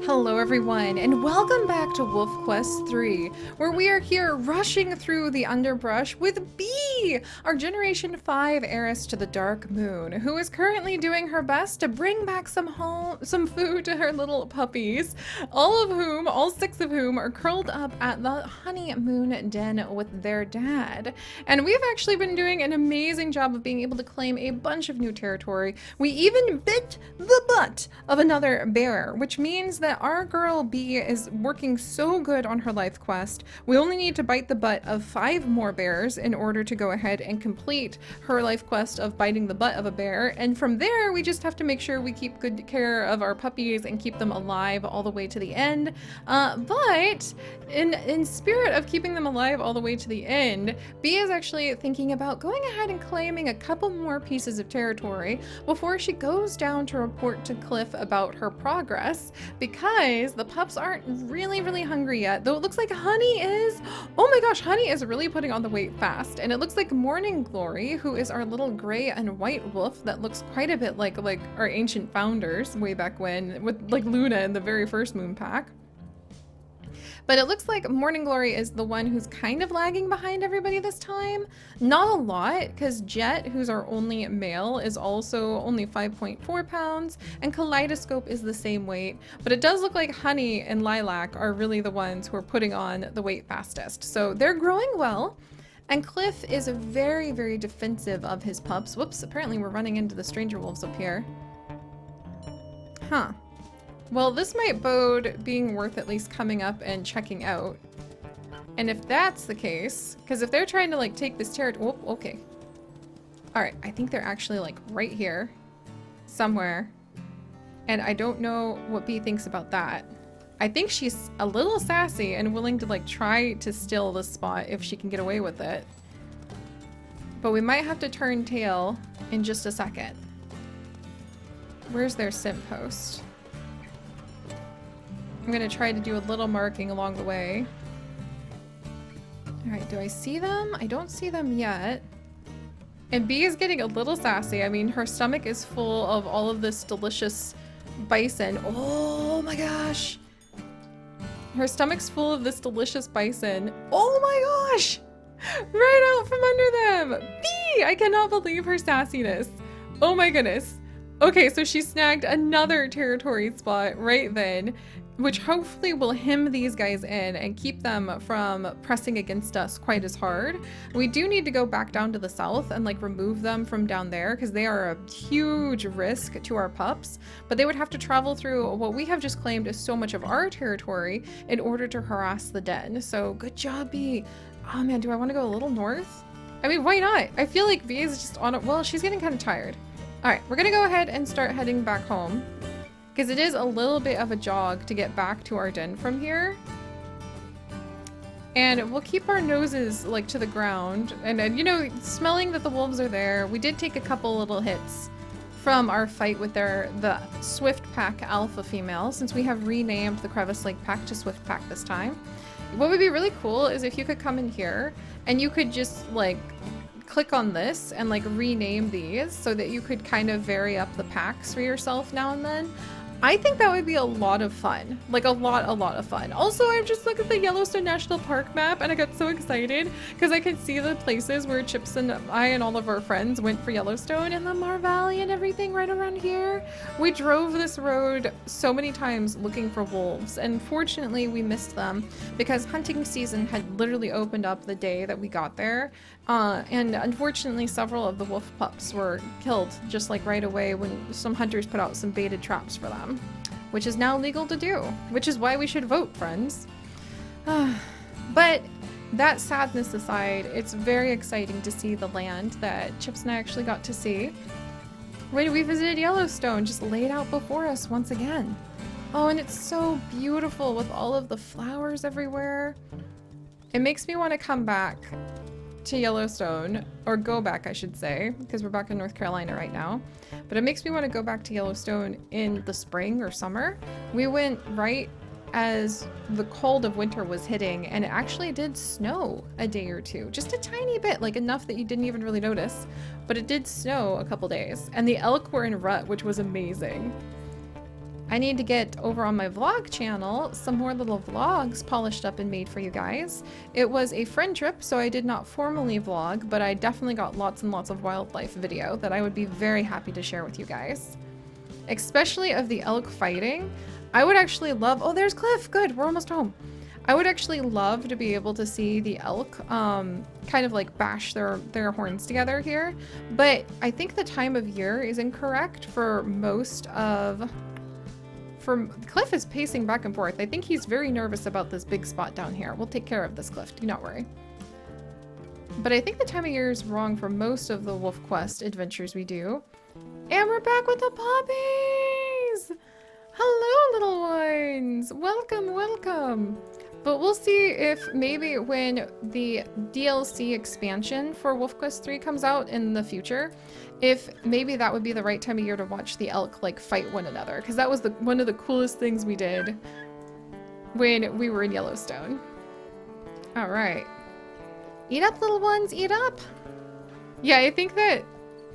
Hello everyone, and welcome back to Wolf Quest 3, where we are here rushing through the underbrush with Bee, our Generation 5 heiress to the Dark Moon, who is currently doing her best to bring back some food to her little puppies, all 6 of whom are curled up at the honeymoon den with their dad. And we've actually been doing an amazing job of being able to claim a bunch of new territory. We even bit the butt of another bear, which means that our girl Bee is working so good on her life quest. We only need to bite the butt of 5 more bears in order to go ahead and complete her life quest of biting the butt of a bear. And from there, we just have to make sure we keep good care of our puppies and keep them alive all the way to the end. But in spirit of keeping them alive all the way to the end, Bee is actually thinking about going ahead and claiming a couple more pieces of territory before she goes down to report to Cliff about her progress, because the pups aren't really hungry yet, though it looks like Honey is. Oh my gosh, Honey is really putting on the weight fast, and it looks like Morning Glory, who is our little gray and white wolf that looks quite a bit like our ancient founders way back when, with like Luna in the very first moon pack. But it looks like Morning Glory is the one who's kind of lagging behind everybody this time. Not a lot, because Jet, who's our only male, is also only 5.4 pounds, and Kaleidoscope is the same weight. But it does look like Honey and Lilac are really the ones who are putting on the weight fastest. So they're growing well. And Cliff is very defensive of his pups. Whoops, apparently we're running into the stranger wolves up here. Huh. Well, this might bode being worth at least coming up and checking out. And if that's the case, because if they're trying to like take this territory, oh, okay. All right, I think they're actually like right here somewhere. And I don't know what Bee thinks about that. I think she's a little sassy and willing to like try to steal this spot if she can get away with it. But we might have to turn tail in just a second. Where's their sim post? I'm gonna try to do a little marking along the way. All right, do I see them? I don't see them yet. And Bee is getting a little sassy. I mean, her stomach is full of all of this delicious bison. Oh my gosh. Her stomach's full of this delicious bison. Oh my gosh. Right out from under them. Bee, I cannot believe her sassiness. Oh my goodness. Okay, so she snagged another territory spot right then, which hopefully will hem these guys in and keep them from pressing against us quite as hard. We do need to go back down to the south and like remove them from down there, because they are a huge risk to our pups, but they would have to travel through what we have just claimed is so much of our territory in order to harass the den. So good job, Bee. Oh man, do I want to go a little north? I mean, why not? I feel like Bee is just on it. Well, she's getting kind of tired. All right, we're gonna go ahead and start heading back home, because it is a little bit of a jog to get back to our den from here. And we'll keep our noses like to the ground and you know, smelling that the wolves are there. We did take a couple little hits from our fight with the Swift Pack alpha female, since we have renamed the Crevice Lake Pack to Swift Pack this time. What would be really cool is if you could come in here and you could just like click on this and like rename these so that you could kind of vary up the packs for yourself now and then. I think that would be a lot of fun, like a lot of fun. Also, I just looked at the Yellowstone National Park map and I got so excited because I could see the places where Chips and I and all of our friends went for Yellowstone, and the Mar Valley and everything right around here. We drove this road so many times looking for wolves, and fortunately we missed them because hunting season had literally opened up the day that we got there. And unfortunately several of the wolf pups were killed just like right away when some hunters put out some baited traps for them, which is now legal to do, which is why we should vote, friends. But that sadness aside, it's very exciting to see the land that Chips and I actually got to see. When we visited Yellowstone, just laid out before us once again. Oh, and it's so beautiful with all of the flowers everywhere. It makes me want to come back to Yellowstone, or go back I should say, because we're back in North Carolina right now, but it makes me want to go back to Yellowstone in the spring or summer. We went right as the cold of winter was hitting, and it actually did snow a day or two, just a tiny bit, like enough that you didn't even really notice, but it did snow a couple days, and the elk were in rut, which was amazing. I need to get over on my vlog channel some more little vlogs polished up and made for you guys. It was a friend trip, so I did not formally vlog, but I definitely got lots and lots of wildlife video that I would be very happy to share with you guys. Especially of the elk fighting. I would actually love— oh, there's Cliff! Good, we're almost home. I would actually love to be able to see the elk kind of like bash their horns together here, but I think the time of year is incorrect for most of— Cliff is pacing back and forth. I think he's very nervous about this big spot down here. We'll take care of this, Cliff, do not worry. But I think the time of year is wrong for most of the Wolf Quest adventures we do. And we're back with the puppies! Hello, little ones! Welcome, welcome! But we'll see if maybe when the DLC expansion for Wolf Quest 3 comes out in the future, if maybe that would be the right time of year to watch the elk like fight one another, because that was one of the coolest things we did when we were in Yellowstone. All right. Eat up, little ones, eat up! Yeah, I think that,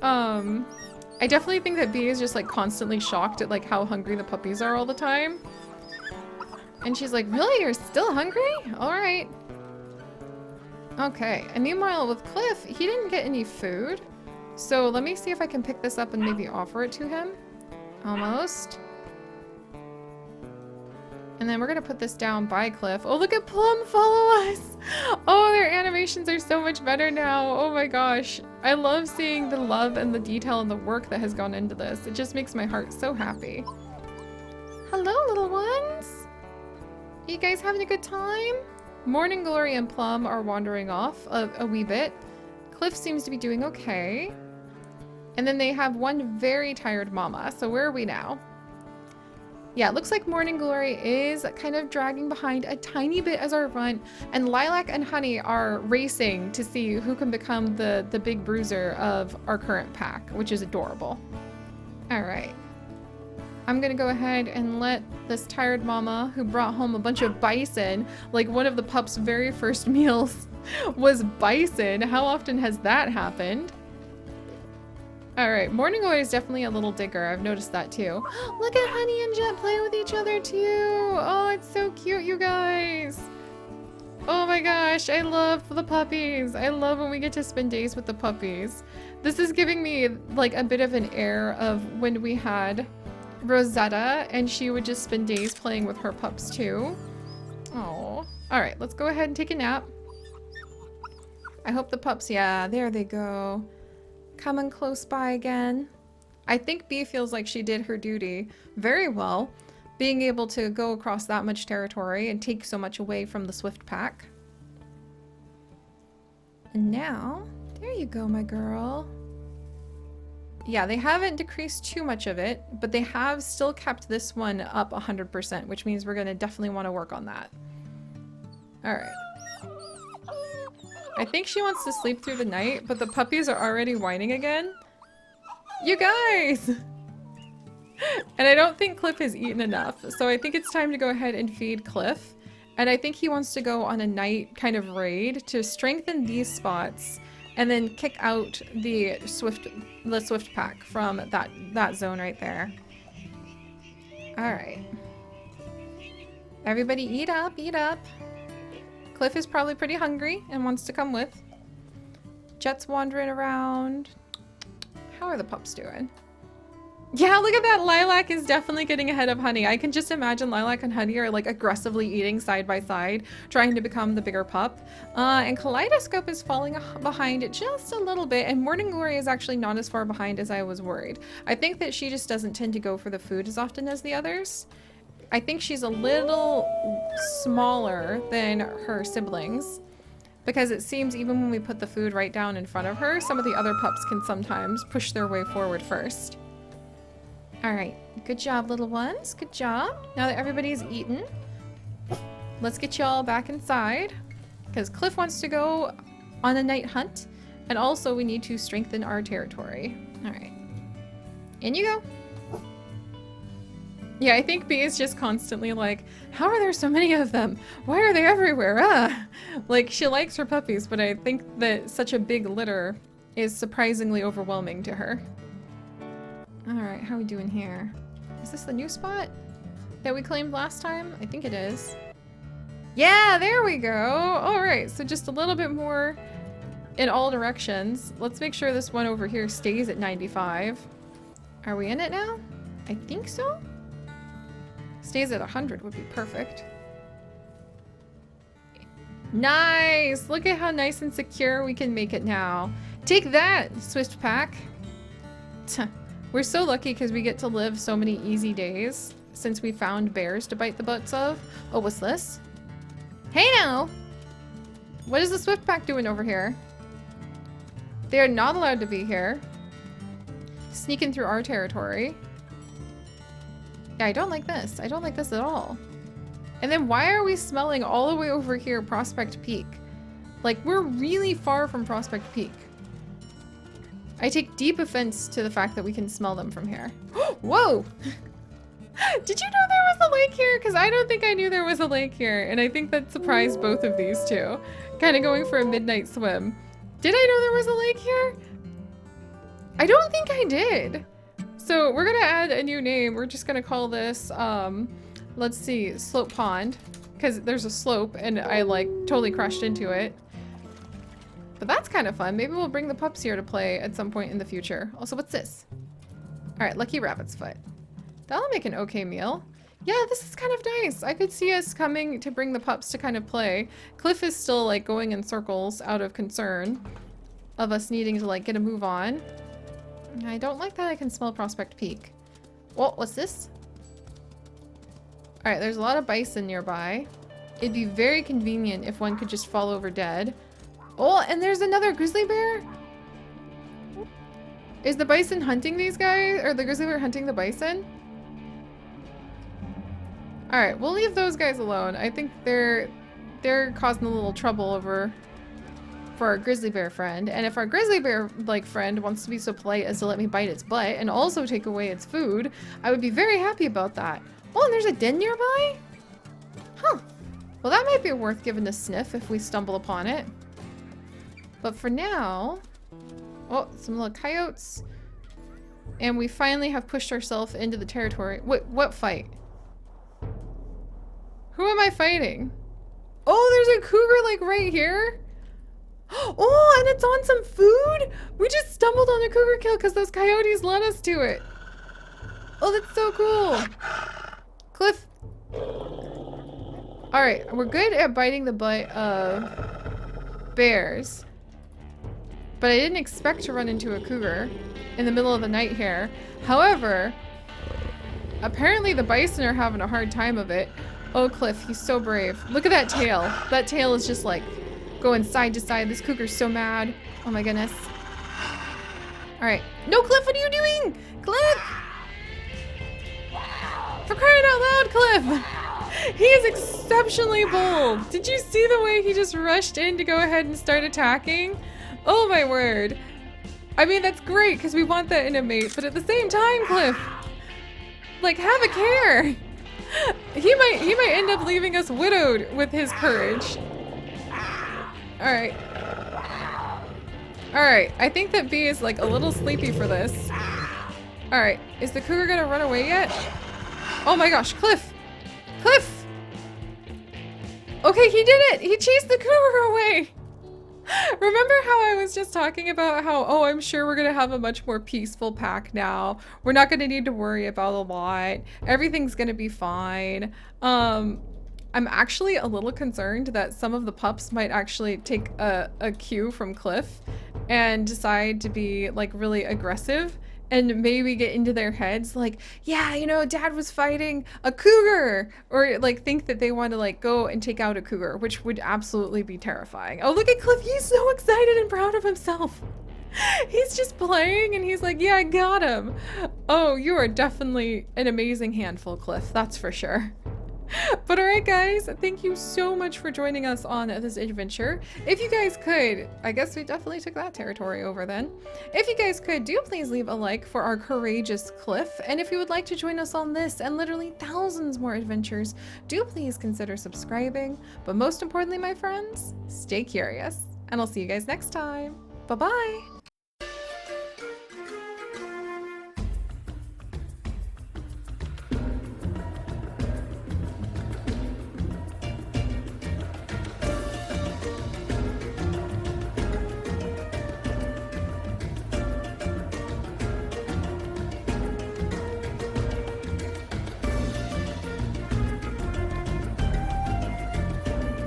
I definitely think that Bee is just like constantly shocked at like how hungry the puppies are all the time. And she's like, really? You're still hungry? All right. Okay, and meanwhile with Cliff, he didn't get any food. So let me see if I can pick this up and maybe offer it to him. Almost. And then we're gonna put this down by Cliff. Oh, look at Plum follow us! Oh, their animations are so much better now. Oh my gosh. I love seeing the love and the detail and the work that has gone into this. It just makes my heart so happy. Hello, little ones! You guys having a good time? Morning Glory and Plum are wandering off a wee bit. Cliff seems to be doing okay. And then they have one very tired mama. So where are we now? Yeah, it looks like Morning Glory is kind of dragging behind a tiny bit as our runt, and Lilac and Honey are racing to see who can become the big bruiser of our current pack, which is adorable. All right. I'm gonna go ahead and let this tired mama, who brought home a bunch of bison, like one of the pups' very first meals was bison. How often has that happened? All right, Morning Glory is definitely a little digger. I've noticed that too. Look at Honey and Jet playing with each other too. Oh, it's so cute, you guys. Oh my gosh, I love the puppies. I love when we get to spend days with the puppies. This is giving me like a bit of an air of when we had Rosetta, and she would just spend days playing with her pups too. Oh, all right, let's go ahead and take a nap. I hope the pups— yeah, there they go. Coming close by again. I think Bee feels like she did her duty very well, being able to go across that much territory and take so much away from the Swift pack. And now, there you go, my girl. Yeah, they haven't decreased too much of it, but they have still kept this one up 100%, which means we're gonna definitely want to work on that. All right. I think she wants to sleep through the night, but the puppies are already whining again. You guys! And I don't think Cliff has eaten enough, so I think it's time to go ahead and feed Cliff. And I think he wants to go on a night kind of raid to strengthen these spots and then kick out the Swift pack from that zone right there. All right. Everybody eat up, eat up. Cliff is probably pretty hungry and wants to come with. Jet's wandering around. How are the pups doing? Yeah, look at that. Lilac is definitely getting ahead of Honey. I can just imagine Lilac and Honey are like aggressively eating side by side, trying to become the bigger pup. And Kaleidoscope is falling behind just a little bit, and Morning Glory is actually not as far behind as I was worried. I think that she just doesn't tend to go for the food as often as the others. I think she's a little smaller than her siblings, because it seems even when we put the food right down in front of her, some of the other pups can sometimes push their way forward first. All right, good job, little ones. Good job. Now that everybody's eaten, let's get you all back inside, because Cliff wants to go on a night hunt, and also we need to strengthen our territory. All right, in you go. Yeah, I think Bee is just constantly like, how are there so many of them? Why are they everywhere? Ah! Like, she likes her puppies, but I think that such a big litter is surprisingly overwhelming to her. All right, how are we doing here? Is this the new spot? that we claimed last time? I think it is. Yeah, there we go. All right, so just a little bit more in all directions. Let's make sure this one over here stays at 95. Are we in it now? I think so. Stays at 100 would be perfect. Nice! Look at how nice and secure we can make it now. Take that, Swift Pack. We're so lucky because we get to live so many easy days since we found bears to bite the butts of. Oh, what's this? Hey now! What is the Swift Pack doing over here? They are not allowed to be here. Sneaking through our territory. Yeah, I don't like this. I don't like this at all. And then why are we smelling all the way over here, Prospect Peak? Like, we're really far from Prospect Peak. I take deep offense to the fact that we can smell them from here. Whoa! Did you know there was a lake here? Because I don't think I knew there was a lake here. And I think that surprised both of these two. Kind of going for a midnight swim. Did I know there was a lake here? I don't think I did. So we're going to add a new name. We're just going to call this, let's see, Slope Pond. Because there's a slope and I like totally crashed into it. But that's kind of fun. Maybe we'll bring the pups here to play at some point in the future. Also, what's this? All right, Lucky Rabbit's Foot. That'll make an okay meal. Yeah, this is kind of nice. I could see us coming to bring the pups to kind of play. Cliff is still like going in circles out of concern of us needing to like get a move on. I don't like that I can smell Prospect Peak. Oh, what's this? All right, there's a lot of bison nearby. It'd be very convenient if one could just fall over dead. Oh, and there's another grizzly bear? Is the bison hunting these guys? Or the grizzly bear hunting the bison? Alright, we'll leave those guys alone. I think they're causing a little trouble over for our grizzly bear friend. And if our grizzly bear like friend wants to be so polite as to let me bite its butt and also take away its food, I would be very happy about that. Oh, and there's a den nearby? Huh. Well, that might be worth giving a sniff if we stumble upon it. But for now... Oh, some little coyotes. And we finally have pushed ourselves into the territory. What fight? Who am I fighting? Oh, there's a cougar like right here. Oh, and it's on some food? We just stumbled on a cougar kill because those coyotes led us to it. Oh, that's so cool. Cliff. All right, we're good at biting the butt of bears. But I didn't expect to run into a cougar in the middle of the night here. However, apparently the bison are having a hard time of it. Oh, Cliff, he's so brave. Look at that tail. That tail is just like going side to side. This cougar's so mad. Oh my goodness. All right. No, Cliff, what are you doing? Cliff! For crying out loud, Cliff! He is exceptionally bold. Did you see the way he just rushed in to go ahead and start attacking? Oh my word. I mean, that's great because we want that in a mate, but at the same time, Cliff, like, have a care. He might end up leaving us widowed with his courage. All right. All right, I think that B is like a little sleepy for this. All right, is the cougar gonna run away yet? Oh my gosh, Cliff! Cliff! Okay, he did it! He chased the cougar away! Remember how I was just talking about how, oh, I'm sure we're gonna have a much more peaceful pack now. We're not gonna need to worry about a lot. Everything's gonna be fine. I'm actually a little concerned that some of the pups might actually take a cue from Cliff and decide to be like really aggressive and maybe get into their heads like, yeah, you know, Dad was fighting a cougar, or like think that they want to like go and take out a cougar, which would absolutely be terrifying. Oh, look at Cliff. He's so excited and proud of himself. He's just playing and he's like, yeah, I got him. Oh, you are definitely an amazing handful, Cliff. That's for sure. But all right, guys, thank you so much for joining us on this adventure. If you guys could, I guess we definitely took that territory over then. If you guys could, do please leave a like for our courageous Cliff. And if you would like to join us on this and literally thousands more adventures, do please consider subscribing. But most importantly, my friends, stay curious. And I'll see you guys next time. Bye-bye.